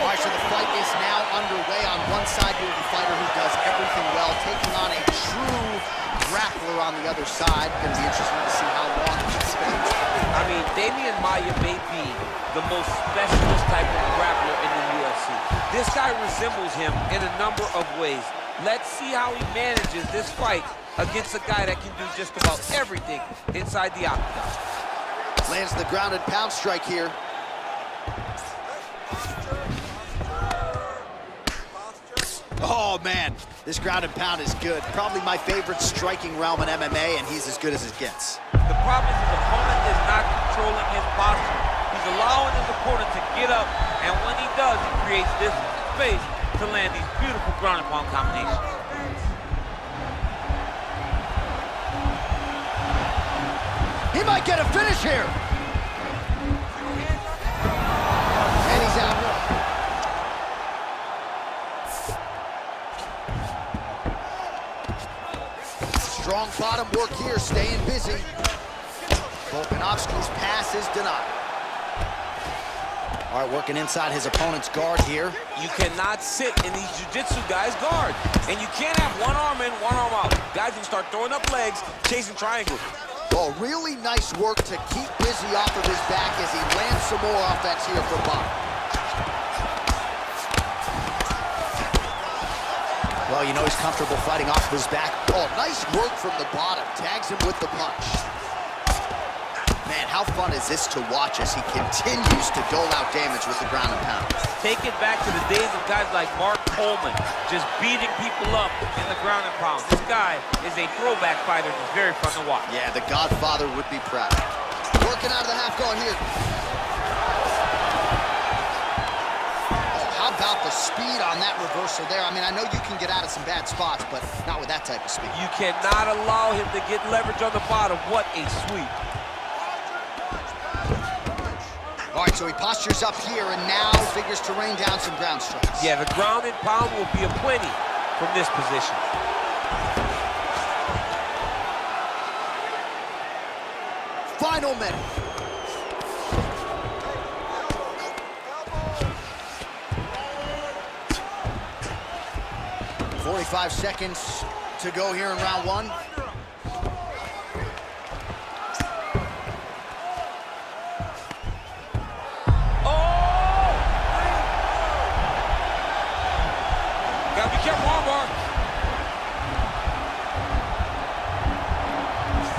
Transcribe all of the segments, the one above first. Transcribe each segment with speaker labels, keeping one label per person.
Speaker 1: All right, so the fight is now underway. On one side, you have a fighter who does everything well, taking on a true grappler on the other side. Going to be interesting to see how long he spends.
Speaker 2: I mean, Ma may be the most specialist type of grappler in the UFC. This guy resembles him in a number of ways. Let's see how he manages this fight against a guy that can do just about everything inside the octagon.
Speaker 1: Lands the ground and pound strike here. Oh, man, this ground and pound is good. Probably my favorite striking realm in MMA, and he's as good as it gets.
Speaker 2: The problem is his opponent is not controlling his posture. He's allowing his opponent to get up, and when he does, he creates this space to land these beautiful ground and pound combinations.
Speaker 1: He might get a finish here. And he's out. Strong bottom work here, staying busy. Volkanovski's pass is denied. All right, working inside his opponent's guard here.
Speaker 2: You cannot sit in these jiu-jitsu guys' guard. And you can't have one arm in, one arm out. Guys can start throwing up legs, chasing triangles.
Speaker 1: Oh, really nice work to keep busy off of his back as he lands some more offense here for Bout. Well, you know he's comfortable fighting off of his back. Oh, nice work from the bottom. Tags him with the punch. Man, how fun is this to watch as he continues to dole out damage with the ground and pound.
Speaker 2: Take it back to the days of guys like Mark Coleman, just beating people up in the ground and pound. This guy is a throwback fighter. He's very fun to watch.
Speaker 1: Yeah, the Godfather would be proud. Working out of the half guard here. How about the speed on that reversal there? I mean, I know you can get out of some bad spots, but not with that type of speed.
Speaker 2: You cannot allow him to get leverage on the bottom. What a sweep.
Speaker 1: All right, so he postures up here and now figures to rain down some ground strikes.
Speaker 2: Yeah, the ground and pound will be aplenty from this position.
Speaker 1: Final minute. "45 seconds to go here in round one."
Speaker 2: Gotta be careful, armbar.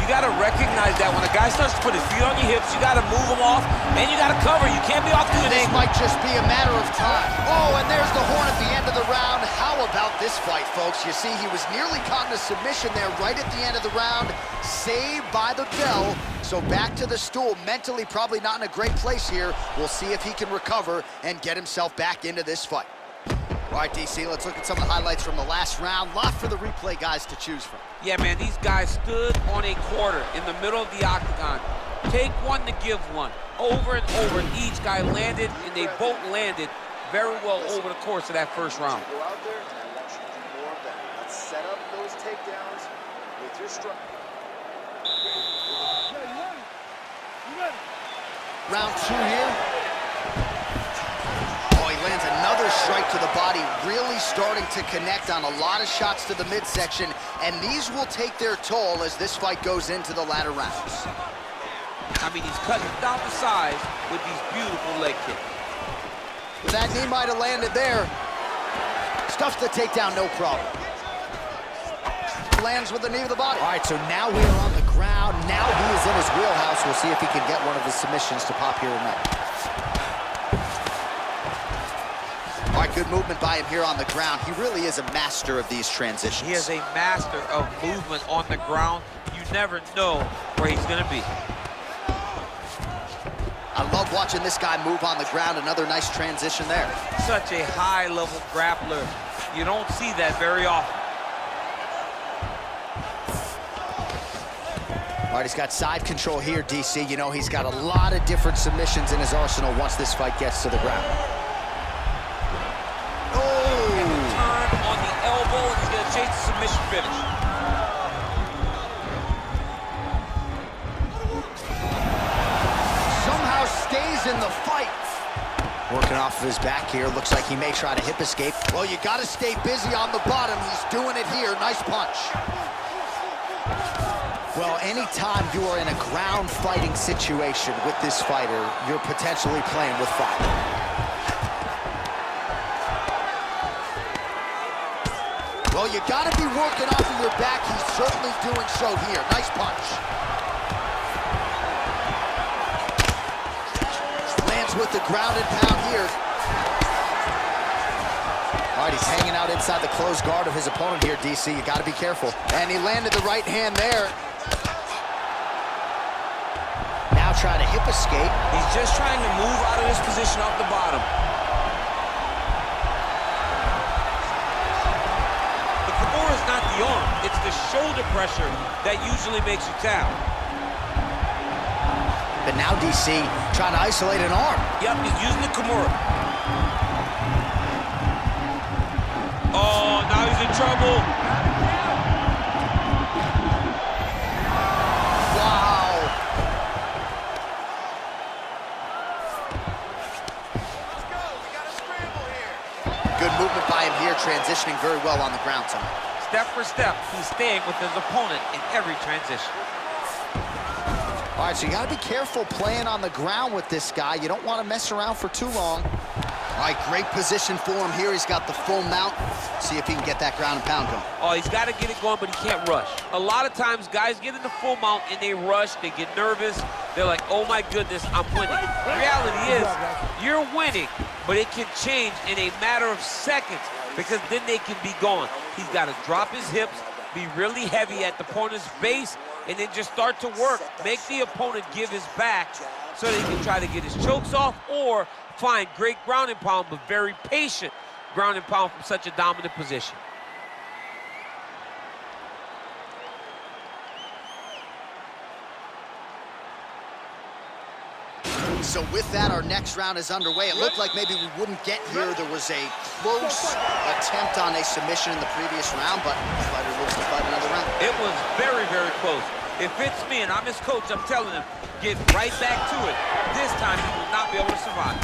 Speaker 2: You gotta recognize that when a guy starts to put his feet on your hips, you gotta move him off, and you gotta cover. You can't be off to an
Speaker 1: This
Speaker 2: angle.
Speaker 1: might just be a matter of time. Oh, and there's the horn at the end of the round. How about this fight, folks? You see, he was nearly caught in a submission there right at the end of the round. Saved by the bell. So back to the stool. Mentally probably not in a great place here. We'll see if he can recover and get himself back into this fight. All right, DC, let's look at some of the highlights from the last round. Lot for the replay guys to choose from.
Speaker 2: Yeah, man, these guys stood on a quarter in the middle of the octagon. Take one to give one. Over and over, each guy landed, and they both landed very well over the course of that first round.
Speaker 3: Go out there, and I want you to do more of that. Let's set up those takedowns with your strike.
Speaker 1: Round two here. Oh, he lands another strike to the body, really starting to connect on a lot of shots to the midsection, and these will take their toll as this fight goes into the latter rounds.
Speaker 2: I mean, he's cutting down the size with these beautiful leg kicks.
Speaker 1: That knee might have landed there. Stuffs the takedown, no problem. Lands with the knee to the body. All right, so now we are on the ground. Now he is in his wheelhouse. We'll see if he can get one of his submissions to pop here tonight. All right, good movement by him here on the ground. He really is a master of these transitions.
Speaker 2: He is a master of movement on the ground. You never know where he's gonna be.
Speaker 1: I love watching this guy move on the ground. Another nice transition there.
Speaker 2: Such a high-level grappler. You don't see that very often.
Speaker 1: All right, he's got side control here, DC. You know, he's got a lot of different submissions in his arsenal once this fight gets to the ground. Oh!
Speaker 2: And the turn on the elbow, and he's gonna chase the submission finish.
Speaker 1: Somehow stays in the fight. Working off of his back here. Looks like he may try to hip escape. Well, you got to stay busy on the bottom. He's doing it here. Nice punch. Well, anytime you are in a ground fighting situation with this fighter, you're potentially playing with fire. Well, you got to be working off of your back. He's certainly doing so here. Nice punch. Lands with the ground and pound here. All right, he's hanging out inside the closed guard of his opponent here, DC. You got to be careful. And he landed the right hand there. Now trying to hip escape.
Speaker 2: He's just trying to move out of this position off the bottom. The Kimura is not the arm. It's the shoulder pressure that usually makes you tap.
Speaker 1: But now DC trying to isolate an arm.
Speaker 2: Yep, he's using the Kimura. Oh, now he's in trouble.
Speaker 1: Wow.
Speaker 3: Let's go. We got a scramble here.
Speaker 1: Good movement by him here, transitioning very well on the ground tonight.
Speaker 2: Step for step, he's staying with his opponent in every transition.
Speaker 1: All right, so you got to be careful playing on the ground with this guy. You don't want to mess around for too long. All right, great position for him here. He's got the full mount. See if he can get that ground and pound going.
Speaker 2: Oh, he's got to get it going, but he can't rush. A lot of times, guys get in the full mount and they rush, they get nervous. They're like, oh my goodness, I'm winning. The reality is, you're winning, but it can change in a matter of seconds because then they can be gone. He's got to drop his hips, be really heavy at the opponent's base, and then just start to work. Make the opponent give his back so that he can try to get his chokes off or find great ground and pound, but very patient ground and pound from such a dominant position.
Speaker 1: So with that, our next round is underway. It looked like maybe we wouldn't get here. There was a close attempt on a submission in the previous round, but the fighter looks to fight another round.
Speaker 2: It was very, very close. If it's me and I'm his coach, I'm telling him, get right back to it. This time, he will not be able to survive.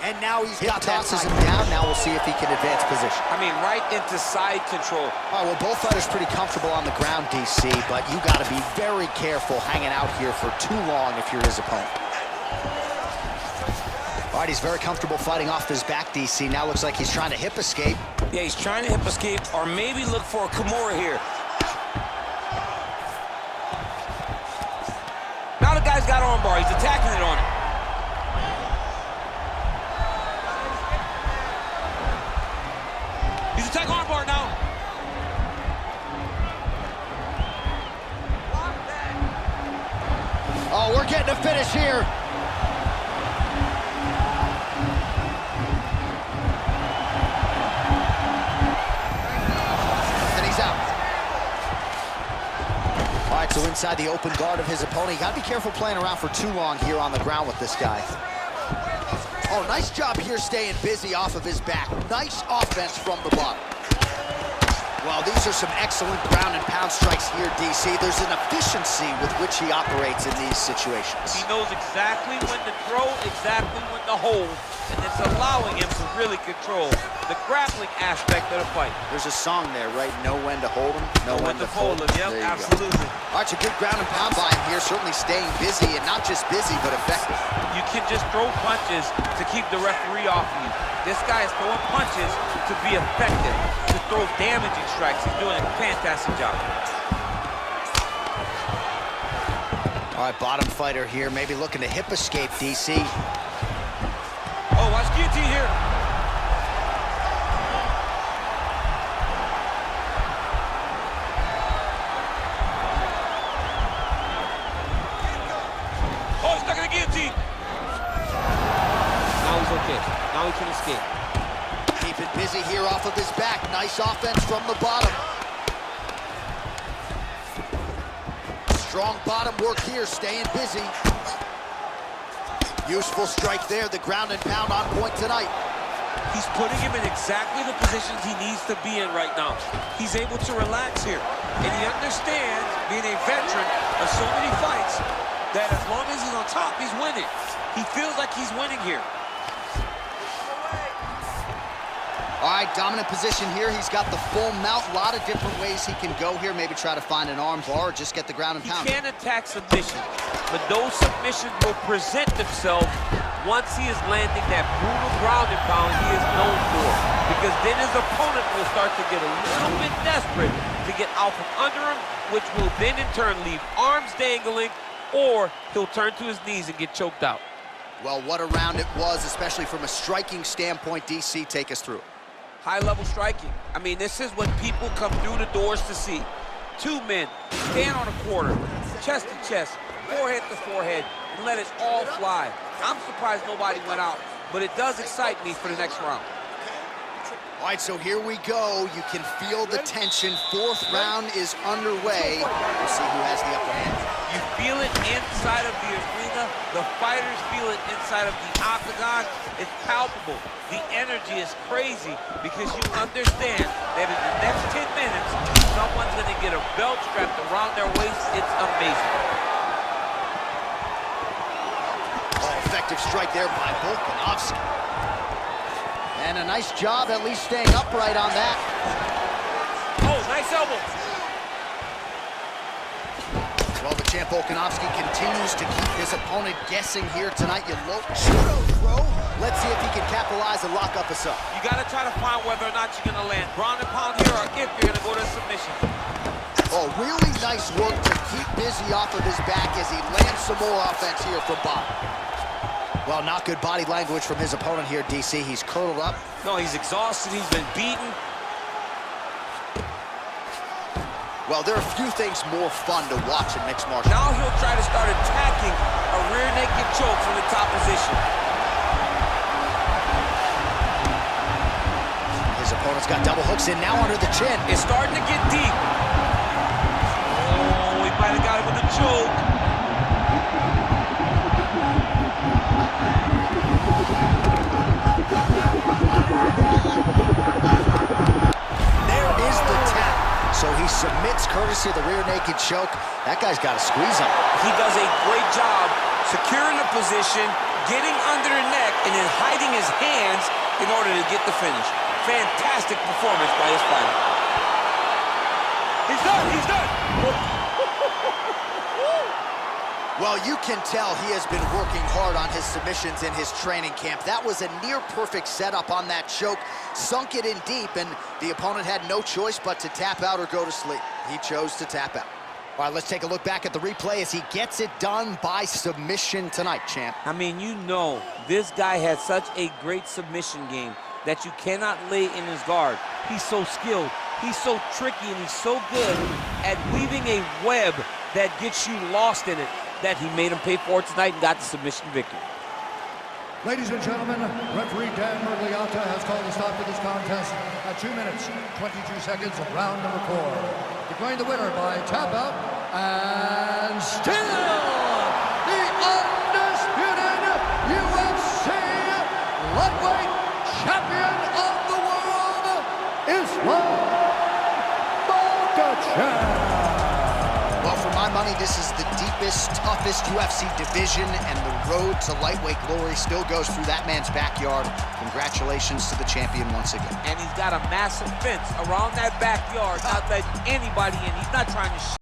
Speaker 1: And now he's got tosses him down. Now we'll see if he can advance position.
Speaker 2: I mean, right into side control.
Speaker 1: All right, well, both fighters pretty comfortable on the ground, DC, but you got to be very careful hanging out here for too long if you're his opponent. All right, he's very comfortable fighting off his back, DC. Now looks like he's trying to hip escape.
Speaker 2: Yeah, he's trying to hip escape or maybe look for a Kimura here. Now the guy's got armbar. He's attacking it on it. He's attacking armbar now.
Speaker 1: Oh, we're getting a finish here. And he's out. All right, so inside the open guard of his opponent. You gotta be careful playing around for too long here on the ground with this guy. Oh, nice job here staying busy off of his back. Nice offense from the bottom. Well, these are some excellent ground and pound strikes here, DC. There's an efficiency with which he operates in these situations.
Speaker 2: He knows exactly when to throw, exactly when to hold, and it's allowing him to really control the grappling aspect of the fight.
Speaker 1: There's a song there, right? Know when to hold him, know when to fold him.
Speaker 2: Yep,
Speaker 1: There you
Speaker 2: absolutely.
Speaker 1: go. All right, so good ground and pound by him here, certainly staying busy, and not just busy, but effective.
Speaker 2: You can just throw punches to keep the referee off of you. This guy is throwing punches to be effective, to throw damaging strikes. He's doing a fantastic job.
Speaker 1: All right, bottom fighter here, maybe looking to hip escape, DC.
Speaker 2: Oh, watch guillotine here. Oh, he's stuck in the guillotine. Now he's okay. Now he can escape.
Speaker 1: Keeping busy here off of his back. Nice offense from the bottom. Strong bottom work here, staying busy. Useful strike there, the ground and pound on point tonight.
Speaker 2: He's putting him in exactly the positions he needs to be in right now. He's able to relax here. And he understands, being a veteran of so many fights, that as long as he's on top, he's winning. He feels like he's winning here.
Speaker 1: All right, dominant position here. He's got the full mount. A lot of different ways he can go here. Maybe try to find an arm bar or just get the ground and pound.
Speaker 2: He can attack submission, but those submissions will present themselves once he is landing that brutal ground and pound he is known for. Because then his opponent will start to get a little bit desperate to get out from under him, which will then in turn leave arms dangling, or he'll turn to his knees and get choked out.
Speaker 1: Well, what a round it was, especially from a striking standpoint. DC, take us through.
Speaker 2: High-level striking. I mean, this is what people come through the doors to see. Two men stand on a quarter, chest to chest, forehead to forehead, and let it all fly. I'm surprised nobody went out, but it does excite me for the next round.
Speaker 1: All right, so here we go. You can feel the tension. Fourth round is underway. We'll see who has the upper hand.
Speaker 2: You feel it inside of the arena. The fighters feel it inside of the octagon. It's palpable. The energy is crazy because you understand that in the next 10 minutes, someone's going to get a belt strapped around their waist. It's amazing.
Speaker 1: Oh, effective strike there by Volkanovski. And a nice job at least staying upright on that.
Speaker 2: Oh, nice elbow.
Speaker 1: Well, the champ Volkanovski continues to keep his opponent guessing here tonight. You low judo throw. Let's see if he can capitalize and lock up us up.
Speaker 2: You got to try to find whether or not you're going to land ground and pound here or if you're going to go to submission.
Speaker 1: Oh, really nice work to keep busy off of his back as he lands some more offense here from Bout. Well, not good body language from his opponent here, DC. He's curled up.
Speaker 2: No, he's exhausted. He's been beaten.
Speaker 1: Well, there are a few things more fun to watch in mixed martial arts.
Speaker 2: Now he'll try to start attacking a rear naked choke from the top position.
Speaker 1: His opponent's got double hooks in now under the chin.
Speaker 2: It's starting to get deep. Oh, he might have got it with a choke.
Speaker 1: There is the tap. So he submits courtesy of the rear naked choke. That guy's got to squeeze him.
Speaker 2: He does a great job securing the position, getting under the neck, and then hiding his hands in order to get the finish. Fantastic performance by his fighter. He's done, he's done.
Speaker 1: Well, you can tell he has been working hard on his submissions in his training camp. That was a near-perfect setup on that choke. Sunk it in deep, and the opponent had no choice but to tap out or go to sleep. He chose to tap out. All right, let's take a look back at the replay as he gets it done by submission tonight, champ.
Speaker 2: I mean, you know, this guy has such a great submission game that you cannot lay in his guard. He's so skilled, he's so tricky, and he's so good at weaving a web that gets you lost in it, that he made him pay for it tonight and got the submission victory.
Speaker 4: Ladies and gentlemen, referee Dan Mergliata has called a stop to this contest at 2 minutes, 22 seconds of round number 4. Declaring the winner by tap out, and still the undisputed UFC lightweight champion of the world, Islam Makhachev.
Speaker 1: Well, for my money, this is the deepest, toughest UFC division, and the road to lightweight glory still goes through that man's backyard. Congratulations to the champion once again.
Speaker 2: And he's got a massive fence around that backyard, not letting anybody in. He's not trying to